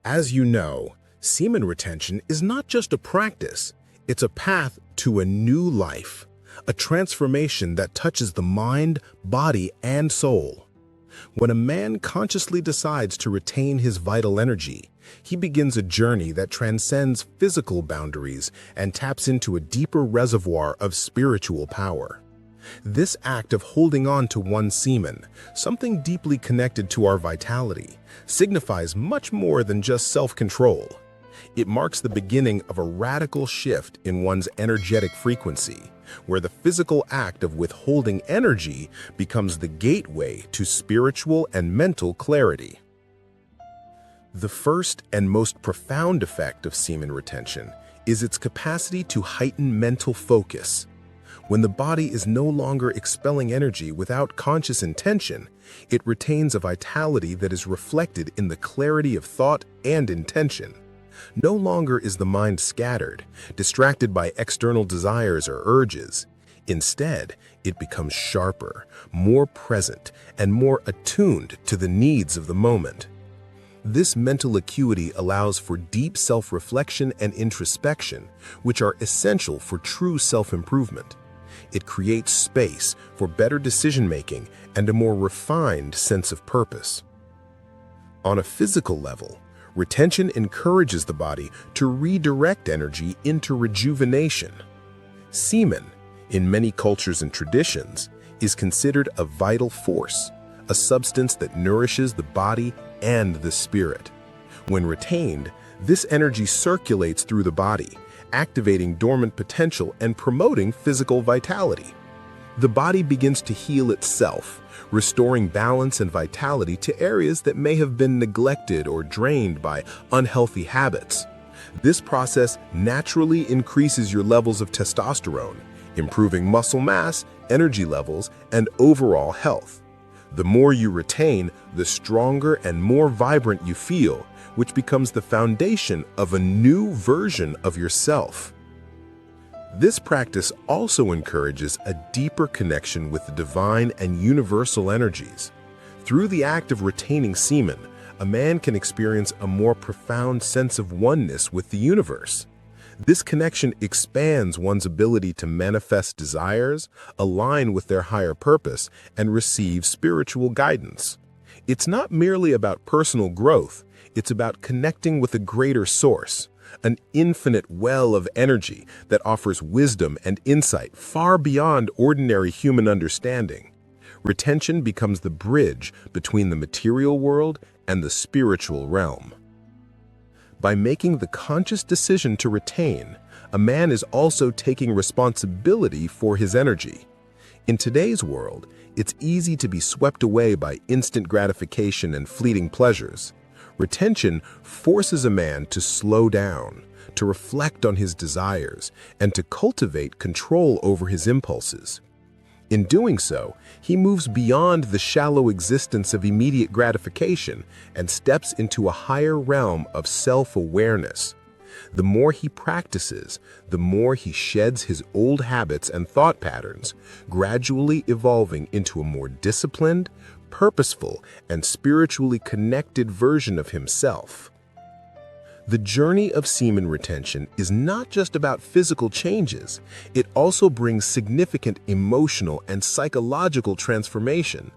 As you know, semen retention is not just a practice, it's a path to a new life, a transformation that touches the mind, body, and soul. When a man consciously decides to retain his vital energy, he begins a journey that transcends physical boundaries and taps into a deeper reservoir of spiritual power. This act of holding on to one's semen, something deeply connected to our vitality, signifies much more than just self-control. It marks the beginning of a radical shift in one's energetic frequency, where the physical act of withholding energy becomes the gateway to spiritual and mental clarity. The first and most profound effect of semen retention is its capacity to heighten mental focus. When the body is no longer expelling energy without conscious intention, it retains a vitality that is reflected in the clarity of thought and intention. No longer is the mind scattered, distracted by external desires or urges. Instead, it becomes sharper, more present, and more attuned to the needs of the moment. This mental acuity allows for deep self-reflection and introspection, which are essential for true self-improvement. It creates space for better decision-making and a more refined sense of purpose. On a physical level, retention encourages the body to redirect energy into rejuvenation. Semen, in many cultures and traditions, is considered a vital force, a substance that nourishes the body and the spirit. When retained, this energy circulates through the body, activating dormant potential and promoting physical vitality. The body begins to heal itself, restoring balance and vitality to areas that may have been neglected or drained by unhealthy habits. This process naturally increases your levels of testosterone, improving muscle mass, energy levels, and overall health. The more you retain, the stronger and more vibrant you feel, which becomes the foundation of a new version of yourself. This practice also encourages a deeper connection with the divine and universal energies. Through the act of retaining semen, a man can experience a more profound sense of oneness with the universe. This connection expands one's ability to manifest desires, align with their higher purpose, and receive spiritual guidance. It's not merely about personal growth, it's about connecting with a greater source, an infinite well of energy that offers wisdom and insight far beyond ordinary human understanding. Retention becomes the bridge between the material world and the spiritual realm. By making the conscious decision to retain, a man is also taking responsibility for his energy. In today's world, it's easy to be swept away by instant gratification and fleeting pleasures. Retention forces a man to slow down, to reflect on his desires, and to cultivate control over his impulses. In doing so, he moves beyond the shallow existence of immediate gratification and steps into a higher realm of self-awareness. The more he practices, the more he sheds his old habits and thought patterns, gradually evolving into a more disciplined, purposeful, and spiritually connected version of himself. The journey of semen retention is not just about physical changes, it also brings significant emotional and psychological transformation.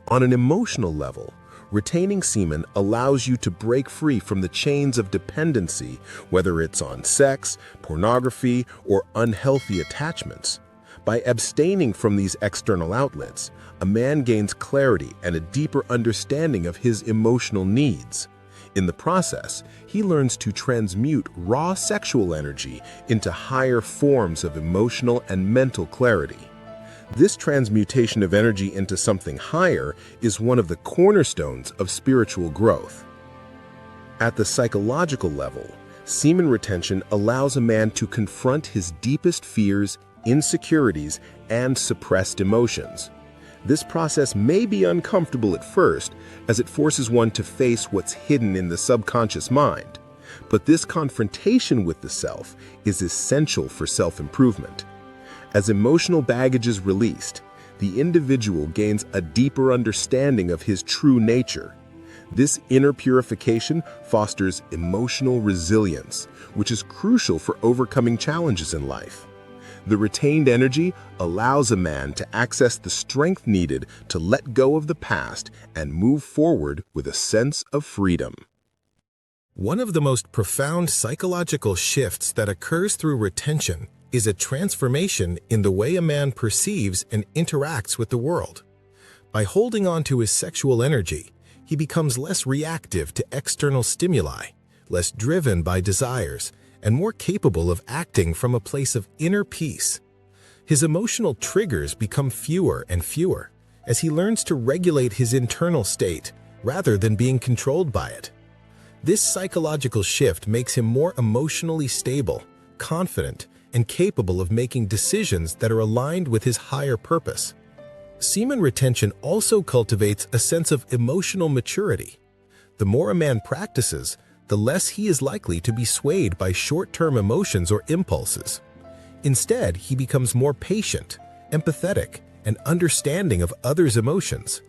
On an emotional level, retaining semen allows you to break free from the chains of dependency, whether it's on sex, pornography, or unhealthy attachments. By abstaining from these external outlets, a man gains clarity and a deeper understanding of his emotional needs. In the process, he learns to transmute raw sexual energy into higher forms of emotional and mental clarity. This transmutation of energy into something higher is one of the cornerstones of spiritual growth. At the psychological level, semen retention allows a man to confront his deepest fears, insecurities, and suppressed emotions. This process may be uncomfortable at first, as it forces one to face what's hidden in the subconscious mind. But this confrontation with the self is essential for self-improvement. As emotional baggage is released, the individual gains a deeper understanding of his true nature. This inner purification fosters emotional resilience, which is crucial for overcoming challenges in life. The retained energy allows a man to access the strength needed to let go of the past and move forward with a sense of freedom. One of the most profound psychological shifts that occurs through retention is a transformation in the way a man perceives and interacts with the world. By holding on to his sexual energy, he becomes less reactive to external stimuli, less driven by desires, and more capable of acting from a place of inner peace. His emotional triggers become fewer and fewer as he learns to regulate his internal state rather than being controlled by it. This psychological shift makes him more emotionally stable, confident, and capable of making decisions that are aligned with his higher purpose. Semen retention also cultivates a sense of emotional maturity. The more a man practices, the less he is likely to be swayed by short-term emotions or impulses. Instead, he becomes more patient, empathetic, and understanding of others' emotions.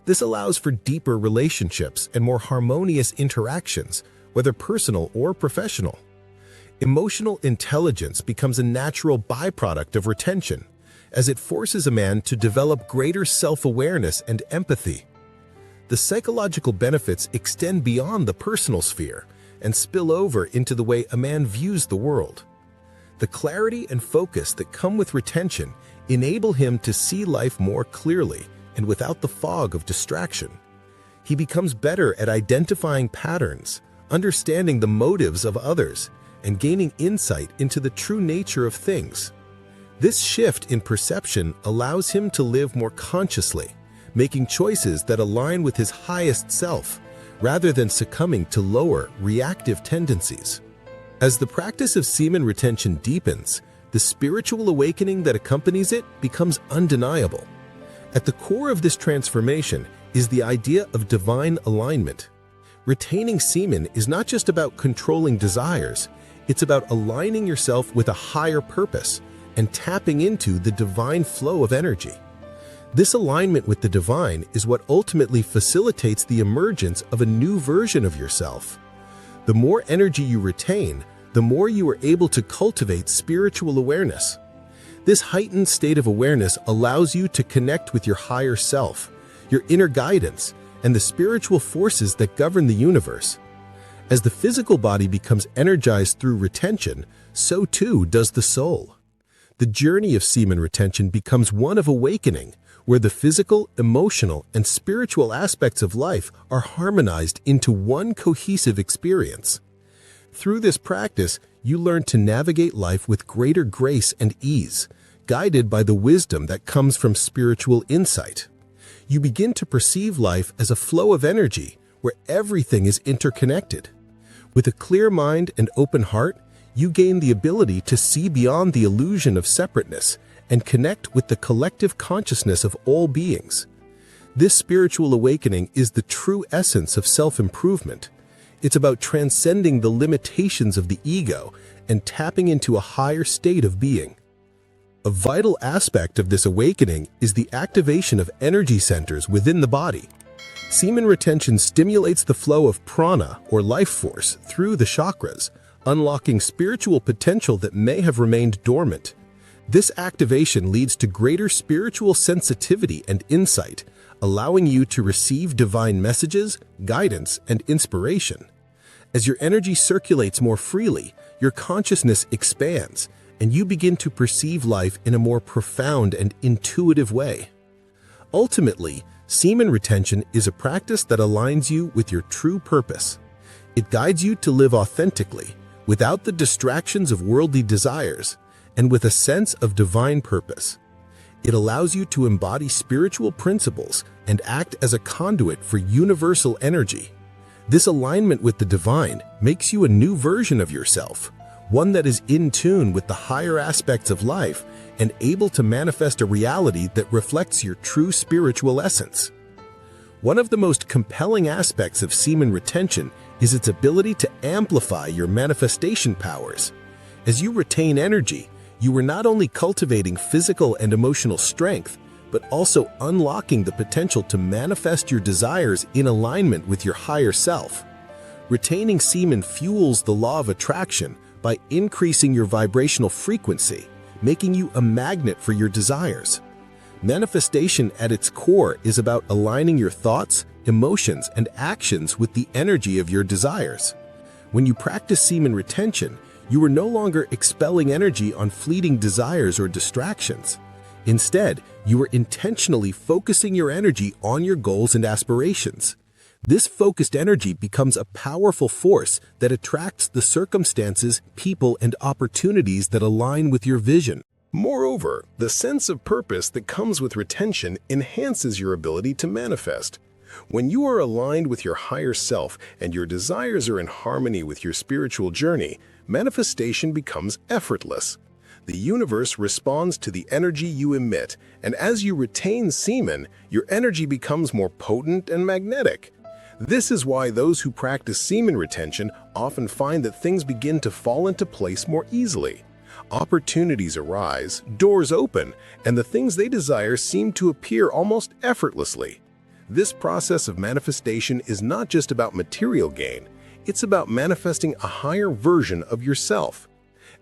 This allows for deeper relationships and more harmonious interactions, whether personal or professional. Emotional intelligence becomes a natural byproduct of retention, as it forces a man to develop greater self-awareness and empathy. The psychological benefits extend beyond the personal sphere and spill over into the way a man views the world. The clarity and focus that come with retention enable him to see life more clearly and without the fog of distraction. He becomes better at identifying patterns, understanding the motives of others, and gaining insight into the true nature of things. This shift in perception allows him to live more consciously, making choices that align with his highest self, rather than succumbing to lower, reactive tendencies. As the practice of semen retention deepens, the spiritual awakening that accompanies it becomes undeniable. At the core of this transformation is the idea of divine alignment. Retaining semen is not just about controlling desires, it's about aligning yourself with a higher purpose and tapping into the divine flow of energy. This alignment with the divine is what ultimately facilitates the emergence of a new version of yourself. The more energy you retain, the more you are able to cultivate spiritual awareness. This heightened state of awareness allows you to connect with your higher self, your inner guidance, and the spiritual forces that govern the universe. As the physical body becomes energized through retention, so too does the soul. The journey of semen retention becomes one of awakening, where the physical, emotional, and spiritual aspects of life are harmonized into one cohesive experience. Through this practice, you learn to navigate life with greater grace and ease, guided by the wisdom that comes from spiritual insight. You begin to perceive life as a flow of energy where everything is interconnected. With a clear mind and open heart, you gain the ability to see beyond the illusion of separateness and connect with the collective consciousness of all beings. This spiritual awakening is the true essence of self-improvement. It's about transcending the limitations of the ego and tapping into a higher state of being. A vital aspect of this awakening is the activation of energy centers within the body. Semen retention stimulates the flow of prana, or life force, through the chakras, unlocking spiritual potential that may have remained dormant. This activation leads to greater spiritual sensitivity and insight, allowing you to receive divine messages, guidance, and inspiration. As your energy circulates more freely, your consciousness expands, and you begin to perceive life in a more profound and intuitive way. Ultimately, semen retention is a practice that aligns you with your true purpose. It guides you to live authentically, without the distractions of worldly desires, and with a sense of divine purpose. It allows you to embody spiritual principles and act as a conduit for universal energy. This alignment with the divine makes you a new version of yourself, one that is in tune with the higher aspects of life and able to manifest a reality that reflects your true spiritual essence. One of the most compelling aspects of semen retention is its ability to amplify your manifestation powers. As you retain energy, you are not only cultivating physical and emotional strength, but also unlocking the potential to manifest your desires in alignment with your higher self. Retaining semen fuels the law of attraction by increasing your vibrational frequency, making you a magnet for your desires. Manifestation at its core is about aligning your thoughts, emotions, and actions with the energy of your desires. When you practice semen retention, you are no longer expelling energy on fleeting desires or distractions. Instead, you are intentionally focusing your energy on your goals and aspirations. This focused energy becomes a powerful force that attracts the circumstances, people, and opportunities that align with your vision. Moreover, the sense of purpose that comes with retention enhances your ability to manifest. When you are aligned with your higher self and your desires are in harmony with your spiritual journey, manifestation becomes effortless. The universe responds to the energy you emit, and as you retain semen, your energy becomes more potent and magnetic. This is why those who practice semen retention often find that things begin to fall into place more easily. Opportunities arise, doors open, and the things they desire seem to appear almost effortlessly. This process of manifestation is not just about material gain, it's about manifesting a higher version of yourself.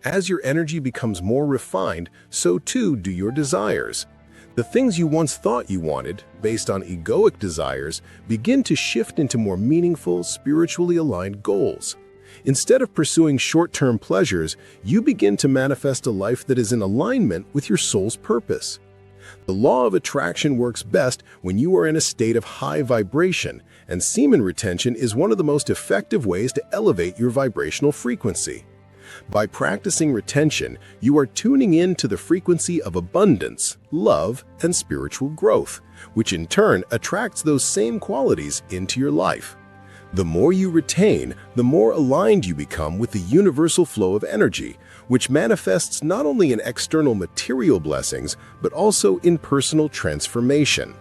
As your energy becomes more refined, so too do your desires. The things you once thought you wanted, based on egoic desires, begin to shift into more meaningful, spiritually aligned goals. Instead of pursuing short-term pleasures, you begin to manifest a life that is in alignment with your soul's purpose. The law of attraction works best when you are in a state of high vibration, and semen retention is one of the most effective ways to elevate your vibrational frequency. By practicing retention, you are tuning in to the frequency of abundance, love, and spiritual growth, which in turn attracts those same qualities into your life. The more you retain, the more aligned you become with the universal flow of energy, which manifests not only in external material blessings, but also in personal transformation.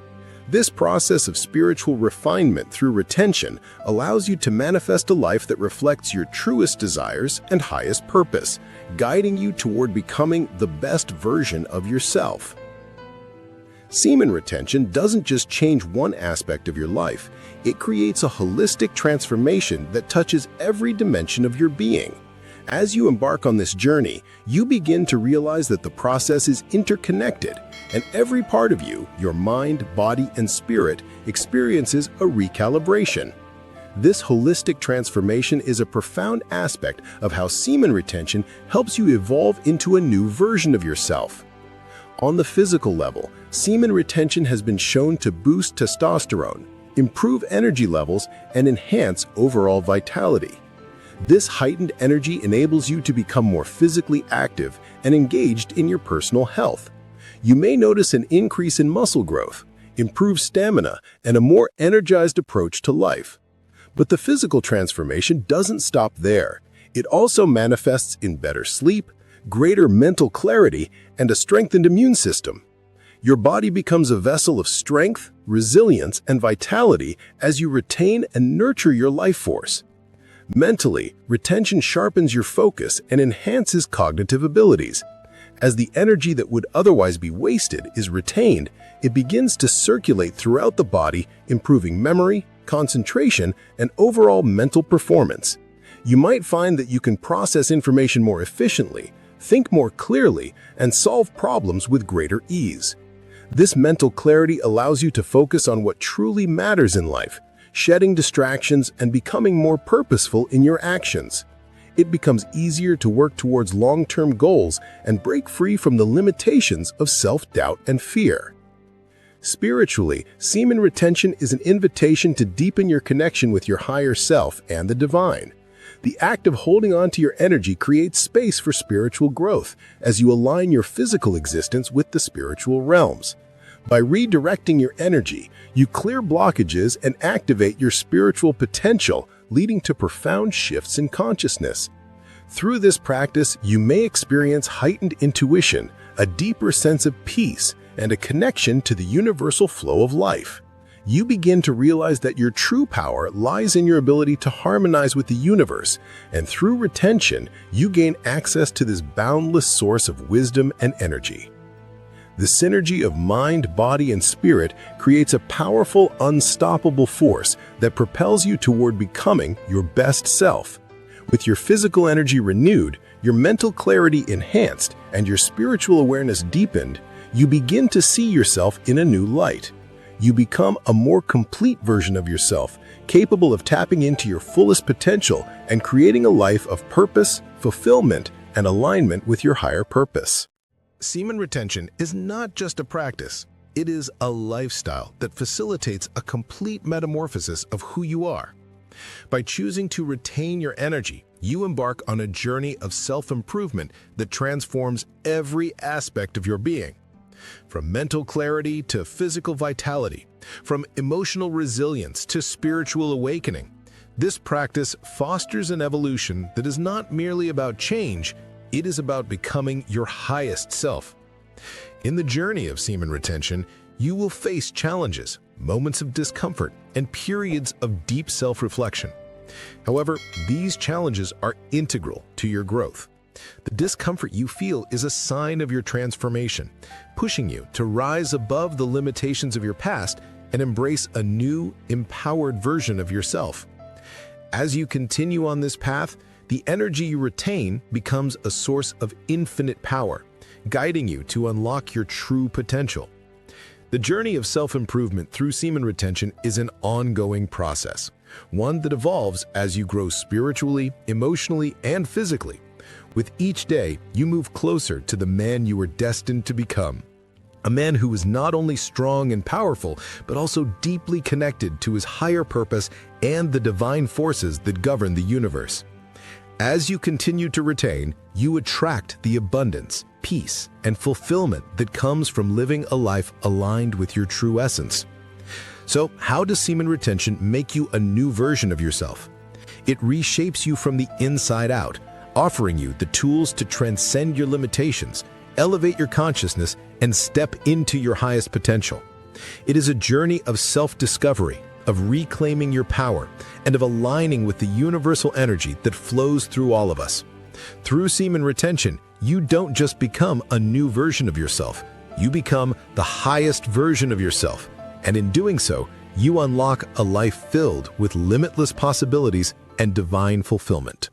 This process of spiritual refinement through retention allows you to manifest a life that reflects your truest desires and highest purpose, guiding you toward becoming the best version of yourself. Semen retention doesn't just change one aspect of your life, it creates a holistic transformation that touches every dimension of your being. As you embark on this journey, you begin to realize that the process is interconnected, and every part of you, your mind, body, and spirit, experiences a recalibration. This holistic transformation is a profound aspect of how semen retention helps you evolve into a new version of yourself. On the physical level, semen retention has been shown to boost testosterone, improve energy levels, and enhance overall vitality. This heightened energy enables you to become more physically active and engaged in your personal health. You may notice an increase in muscle growth, improved stamina, and a more energized approach to life. But the physical transformation doesn't stop there. It also manifests in better sleep, greater mental clarity, and a strengthened immune system. Your body becomes a vessel of strength, resilience, and vitality as you retain and nurture your life force. Mentally, retention sharpens your focus and enhances cognitive abilities. As the energy that would otherwise be wasted is retained, it begins to circulate throughout the body, improving memory, concentration, and overall mental performance. You might find that you can process information more efficiently, think more clearly, and solve problems with greater ease. This mental clarity allows you to focus on what truly matters in life, shedding distractions and becoming more purposeful in your actions. It becomes easier to work towards long-term goals and break free from the limitations of self-doubt and fear. Spiritually, semen retention is an invitation to deepen your connection with your higher self and the divine. The act of holding on to your energy creates space for spiritual growth as you align your physical existence with the spiritual realms. By redirecting your energy, you clear blockages and activate your spiritual potential, leading to profound shifts in consciousness. Through this practice, you may experience heightened intuition, a deeper sense of peace, and a connection to the universal flow of life. You begin to realize that your true power lies in your ability to harmonize with the universe, and through retention, you gain access to this boundless source of wisdom and energy. The synergy of mind, body, and spirit creates a powerful, unstoppable force that propels you toward becoming your best self. With your physical energy renewed, your mental clarity enhanced, and your spiritual awareness deepened, you begin to see yourself in a new light. You become a more complete version of yourself, capable of tapping into your fullest potential and creating a life of purpose, fulfillment, and alignment with your higher purpose. Semen retention is not just a practice. It is a lifestyle that facilitates a complete metamorphosis of who you are. By choosing to retain your energy, you embark on a journey of self-improvement that transforms every aspect of your being. From mental clarity to physical vitality, from emotional resilience to spiritual awakening, this practice fosters an evolution that is not merely about change, it is about becoming your highest self. In the journey of semen retention, you will face challenges, moments of discomfort, and periods of deep self-reflection. However, these challenges are integral to your growth. The discomfort you feel is a sign of your transformation, pushing you to rise above the limitations of your past and embrace a new, empowered version of yourself. As you continue on this path, the energy you retain becomes a source of infinite power, guiding you to unlock your true potential. The journey of self-improvement through semen retention is an ongoing process, one that evolves as you grow spiritually, emotionally, and physically. With each day, you move closer to the man you were destined to become. A man who is not only strong and powerful, but also deeply connected to his higher purpose and the divine forces that govern the universe. As you continue to retain, you attract the abundance, peace, and fulfillment that comes from living a life aligned with your true essence. So, how does semen retention make you a new version of yourself? It reshapes you from the inside out, offering you the tools to transcend your limitations, elevate your consciousness, and step into your highest potential. It is a journey of self-discovery, of reclaiming your power, and of aligning with the universal energy that flows through all of us. Through semen retention, you don't just become a new version of yourself, you become the highest version of yourself. And in doing so, you unlock a life filled with limitless possibilities and divine fulfillment.